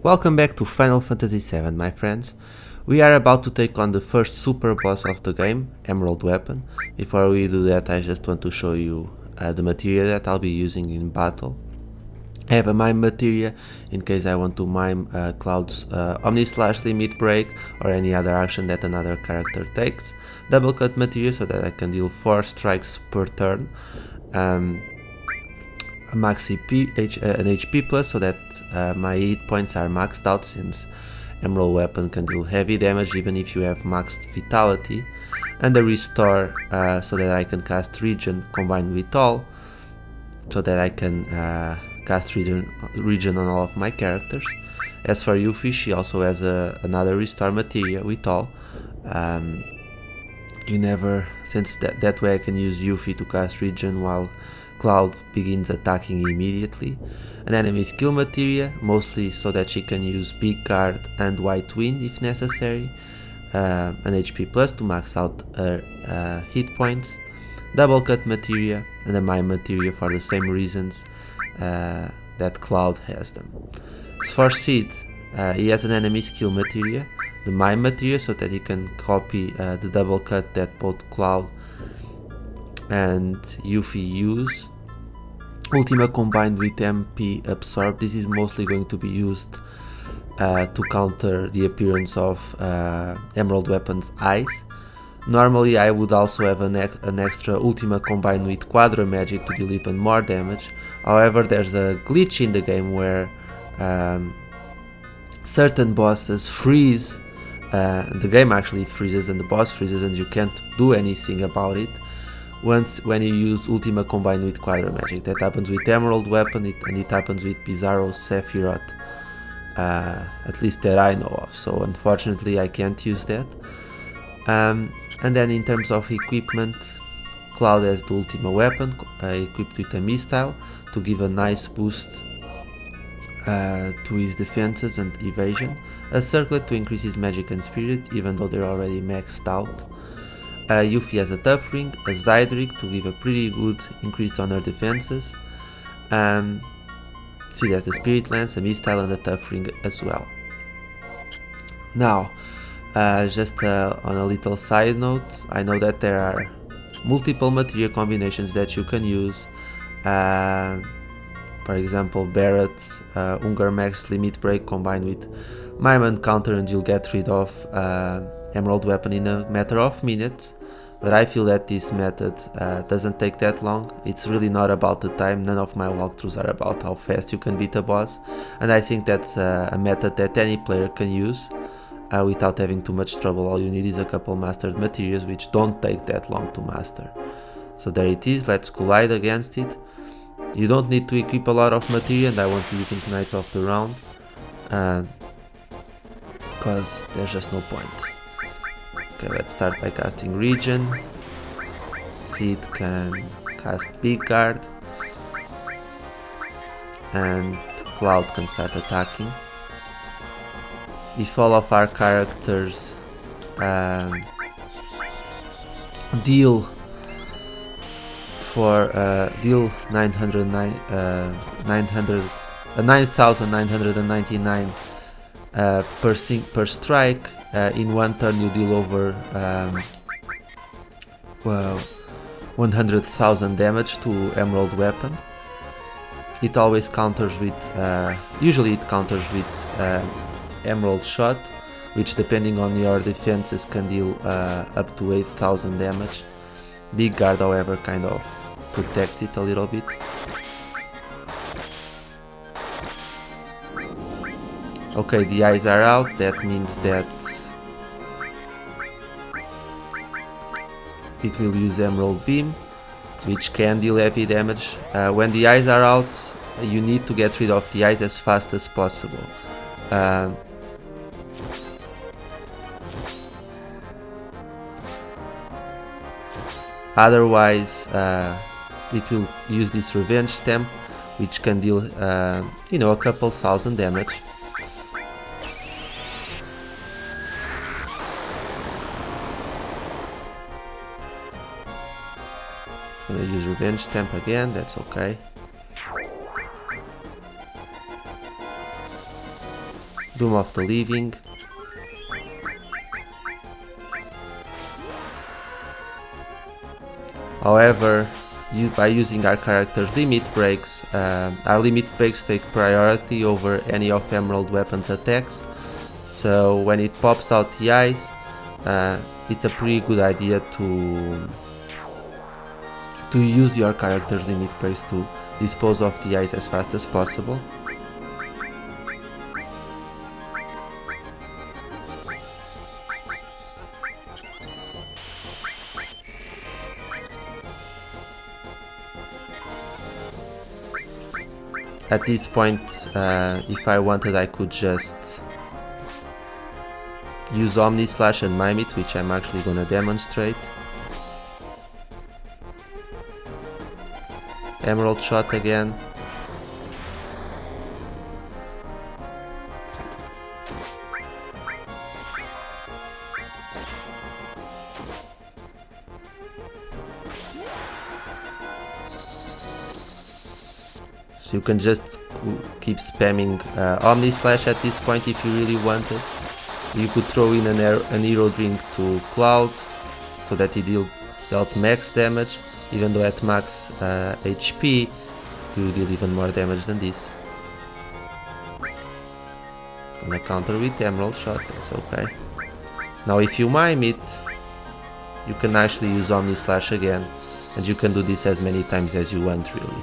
Welcome back to Final Fantasy VII, my friends. We are about to take on the first super boss of the game, Emerald Weapon. Before we do that, I just want to show you the material that I'll be using in battle. I have a mime materia in case I want to mime Cloud's Omni/Limit Break or any other action that another character takes. Double cut materia so that I can deal 4 strikes per turn. A max EP, an HP plus so that my hit points are maxed out, since Emerald Weapon can deal heavy damage even if you have maxed Vitality, and a restore so that I can cast Regen combined with all, so that I can cast Regen on all of my characters. As for Yuffie, she also has another restore materia with all. Since that way I can use Yuffie to cast Regen while Cloud begins attacking immediately. An enemy skill materia, mostly so that she can use Big Guard and White Wind if necessary. An HP plus to max out her hit points. Double cut materia and a mime materia for the same reasons that Cloud has them. As for Sid, he has an enemy skill materia, the mime materia, so that he can copy the double cut that both Cloud and Yuffie use. Ultima combined with MP Absorb. This is mostly going to be used to counter the appearance of Emerald Weapon's eyes. Normally I would also have an extra Ultima combined with Quadra Magic to deal even more damage. However, there's a glitch in the game where certain bosses freeze. The game actually freezes and the boss freezes and you can't do anything about it when you use Ultima combined with Quadra Magic. That happens with Emerald Weapon and it happens with Bizarro Sephiroth, at least that I know of, so unfortunately I can't use that. And then in terms of equipment, Cloud has the Ultima Weapon equipped with a Mistile to give a nice boost to his defenses and evasion, a Circlet to increase his magic and spirit even though they're already maxed out. Yuffie has a Tough Ring, a Zydric to give a pretty good increase on her defenses. Sid has the Spirit Lance, a Mistile and a Tough Ring as well. Now, just on a little side note, I know that there are multiple material combinations that you can use. For example, Barrett's Ungar Max Limit Break combined with Mime and Counter, and you'll get rid of Emerald Weapon in a matter of minutes. But I feel that this method doesn't take that long. It's really not about the time. None of my walkthroughs are about how fast you can beat a boss, and I think that's a method that any player can use without having too much trouble. All you need is a couple mastered materials, which don't take that long to master. So there it is. Let's collide against it. You don't need to equip a lot of material, and I won't be using Knights of the Round because there's just no point. Okay, let's start by casting Regen. Sid can cast Big Guard and Cloud can start attacking. If all of our characters deal 9,999 per strike, in one turn you deal over 100,000 damage to Emerald Weapon. It always counters with, usually it counters with Emerald Shot, which depending on your defenses can deal up to 8,000 damage. Big Guard, however, kind of protects it a little bit. Okay, the eyes are out. That means that it will use Emerald Beam, which can deal heavy damage. When the eyes are out, you need to get rid of the eyes as fast as possible. Otherwise, it will use this Revenge Stamp, which can deal, a couple thousand damage. I'm gonna use Revenge Stamp again, that's okay. Doom of the Living. However, by using our character's limit breaks, our limit breaks take priority over any of Emerald Weapon's attacks, so when it pops out the eyes, it's a pretty good idea to use your character's limit breaks to dispose of the eyes as fast as possible. At this point, if I wanted, I could just use Omni Slash and Mime It, which I'm actually gonna demonstrate. Emerald Shot again. So you can just keep spamming Omni Slash at this point if you really wanted. You could throw in an Hero Drink to Cloud so that he dealt max damage, even though at max HP you deal even more damage than this. Gonna counter with Emerald Shot, that's okay. Now if you mime it, you can actually use Omni Slash again, and you can do this as many times as you want really.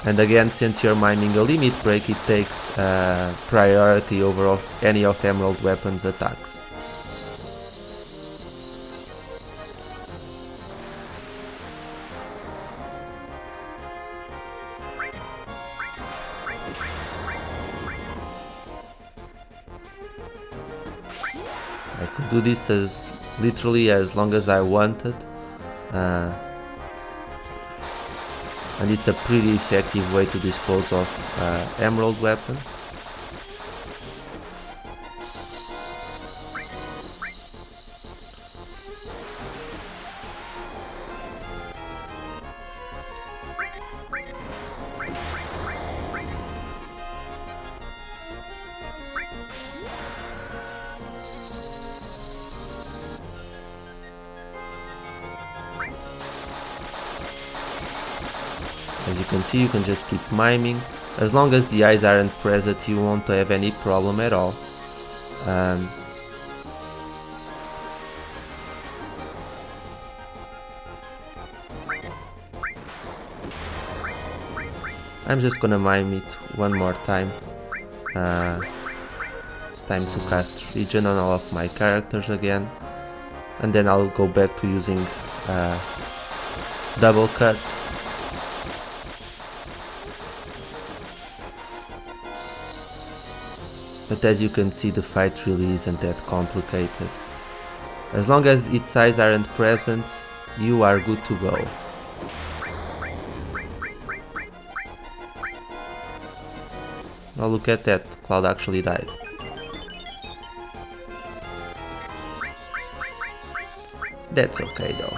And again, since you're miming a limit break, it takes priority over any of Emerald Weapon's attacks. I could do this literally as long as I wanted. And it's a pretty effective way to dispose of Emerald Weapon. As you can see, you can just keep miming. As long as the eyes aren't present, you won't have any problem at all. I'm just gonna mime it one more time. It's time to cast Regen on all of my characters again. And then I'll go back to using Double Cut. But as you can see, the fight really isn't that complicated. As long as its eyes aren't present, you are good to go. Now look at that, Cloud actually died. That's okay though.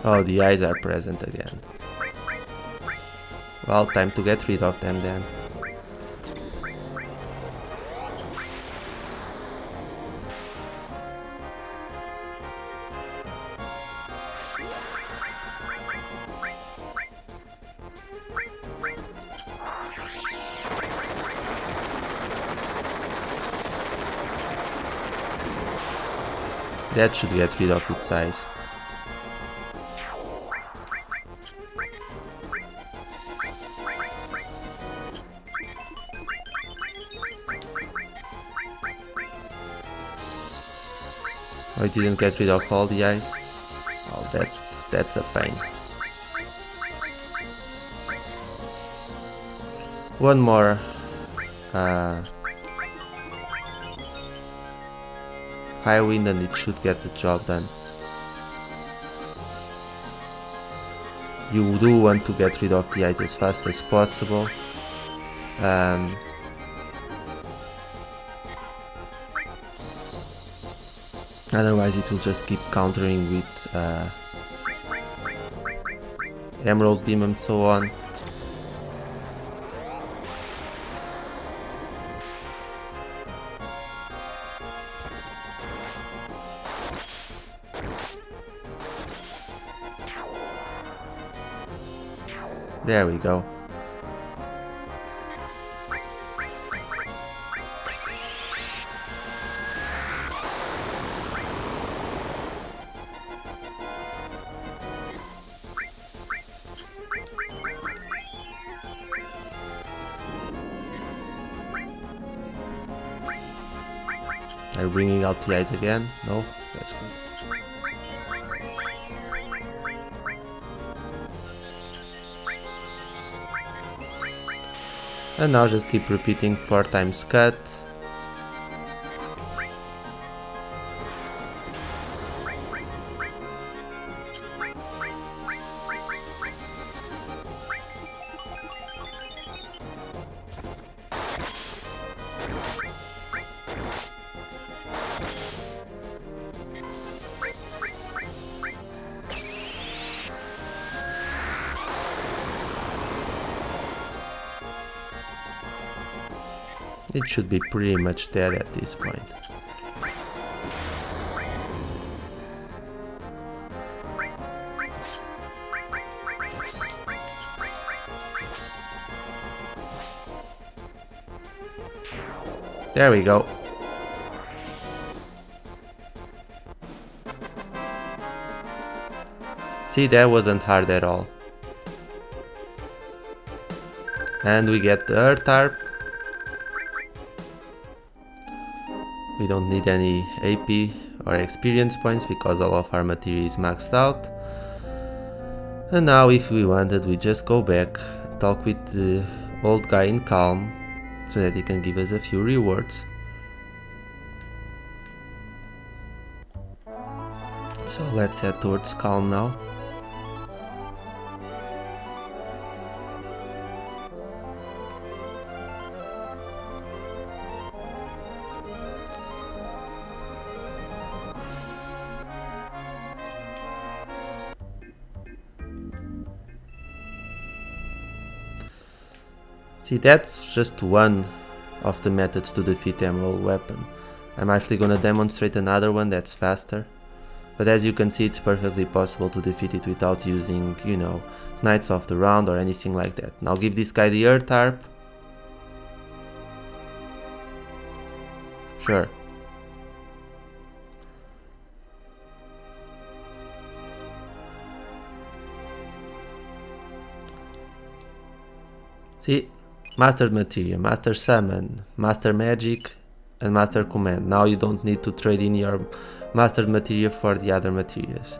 Oh, the eyes are present again. Well, time to get rid of them then. That should get rid of its eyes. Oh, it didn't get rid of all the eyes? Oh, that's a pain. One more high wind and it should get the job done. You do want to get rid of the ice as fast as possible. Otherwise it will just keep countering with Emerald Beam and so on. There we go. Are you bringing out the eyes again? No? That's good. And now just keep repeating 4 times cut. It should be pretty much dead at this point. There we go. See, that wasn't hard at all. And we get the Earth Harp. We don't need any AP or experience points because all of our material is maxed out. And now if we wanted, we just go back, talk with the old guy in Calm so that he can give us a few rewards. So let's head towards Calm now. See, that's just one of the methods to defeat Emerald Weapon. I'm actually gonna demonstrate another one that's faster. But as you can see, it's perfectly possible to defeat it without using, you know, Knights of the Round or anything like that. Now give this guy the Earth Harp. Sure. See? Master Material, Master Summon, Master Magic and Master Command. Now you don't need to trade in your Master Material for the other materials.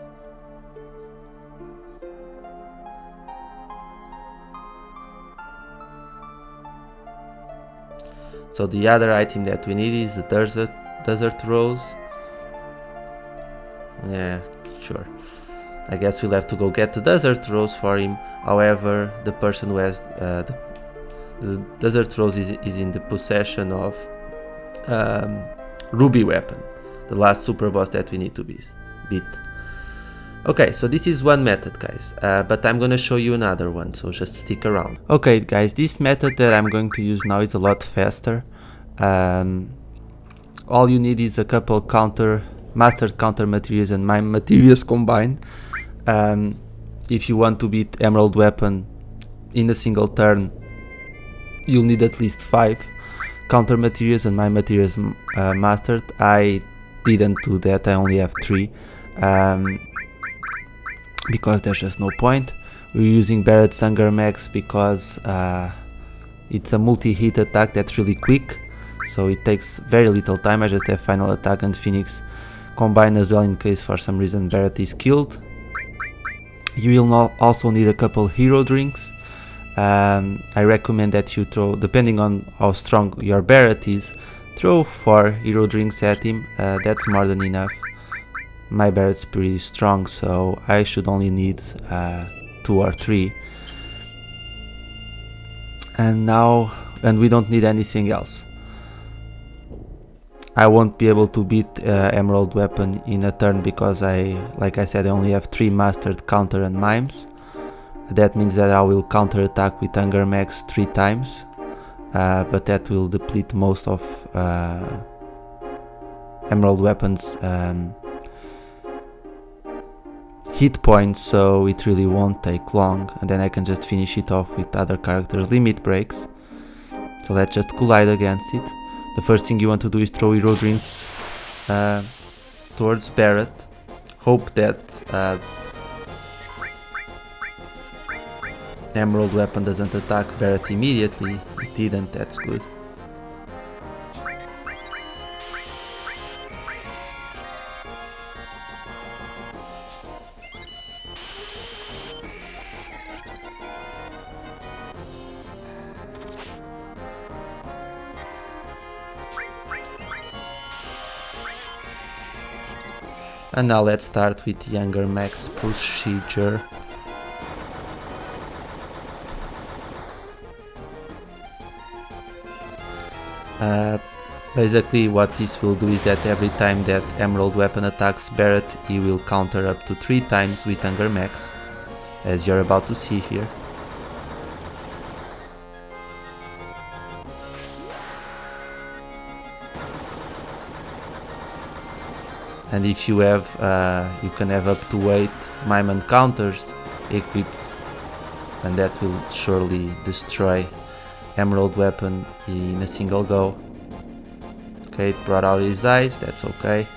So the other item that we need is the Desert Rose. Yeah, sure. I guess we'll have to go get the Desert Rose for him. However, the person who has the Desert Rose is in the possession of Ruby Weapon, the last super boss that we need to beat. Okay, so this is one method, guys, but I'm gonna show you another one, so just stick around. Okay, guys, this method that I'm going to use now is a lot faster. All you need is a couple mastered counter materials and mime materials combined. If you want to beat Emerald Weapon in a single turn, you'll need at least 5 counter materials and my materials mastered. I didn't do that, I only have 3 because there's just no point. We're using Barrett's Hunger Max because it's a multi-hit attack that's really quick, so it takes very little time. I just have Final Attack and Phoenix combined as well in case for some reason Barrett is killed. You will also need a couple hero drinks. I recommend that you throw, depending on how strong your Barrett is, Throw 4 hero drinks at him, that's more than enough. My Barret's pretty strong, so I should only need 2 or 3. And we don't need anything else. I won't be able to beat Emerald Weapon in a turn because like I said, I only have 3 mastered counter and mimes. That means that I will counter attack with Hunger Max 3 times, but that will deplete most of Emerald Weapon's hit points, so it really won't take long, and then I can just finish it off with other characters' limit breaks. So let's just collide against it. The first thing you want to do is throw hero drinks towards Barret. Hope that Emerald Weapon doesn't attack Barret immediately. It didn't, that's good. And now let's start with the Hunger Max procedure. Basically what this will do is that every time that Emerald Weapon attacks Barret, he will counter up to 3 times with Hunger Max, as you're about to see here. And if you have, you can have up to 8 mime and counters equipped, and that will surely destroy Emerald Weapon in a single go. Okay, it brought out his eyes, that's okay.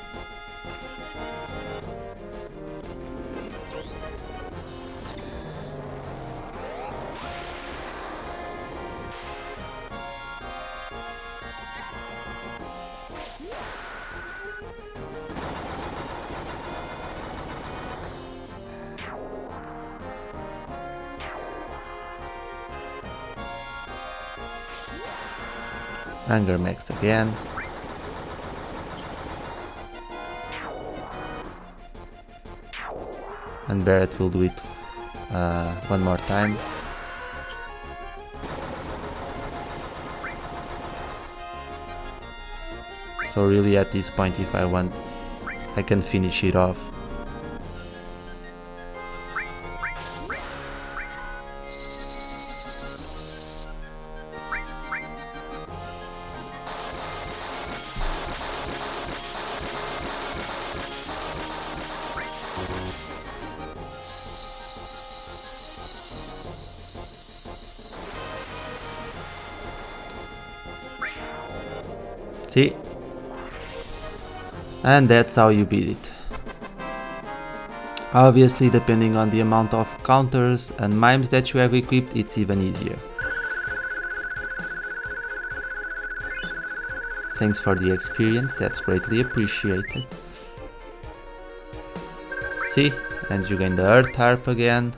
Hunger Max again. And Barret will do it one more time. So really at this point, if I want, I can finish it off. See? And that's how you beat it. Obviously, depending on the amount of counters and mimes that you have equipped, it's even easier. Thanks for the experience, that's greatly appreciated. See? And you gain the Earth Harp again.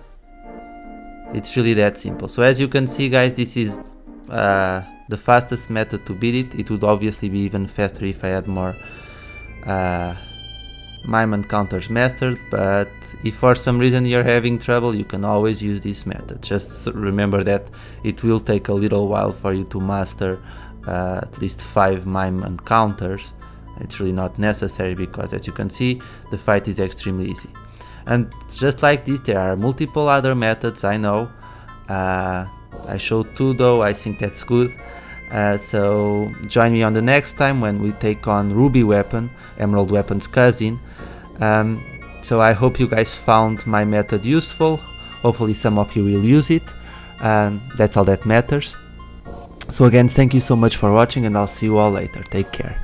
It's really that simple. So as you can see, guys, this is the fastest method to beat it. It would obviously be even faster if I had more mime and counters mastered, but if for some reason you're having trouble, you can always use this method. Just remember that it will take a little while for you to master at least 5 mime and counters. It's really not necessary because, as you can see, the fight is extremely easy. And just like this, there are multiple other methods, I know. I showed 2 though, I think that's good. So join me on the next time when we take on Ruby Weapon, Emerald Weapon's cousin. So I hope you guys found my method useful. Hopefully some of you will use it. That's all that matters. So again, thank you so much for watching, and I'll see you all later. Take care.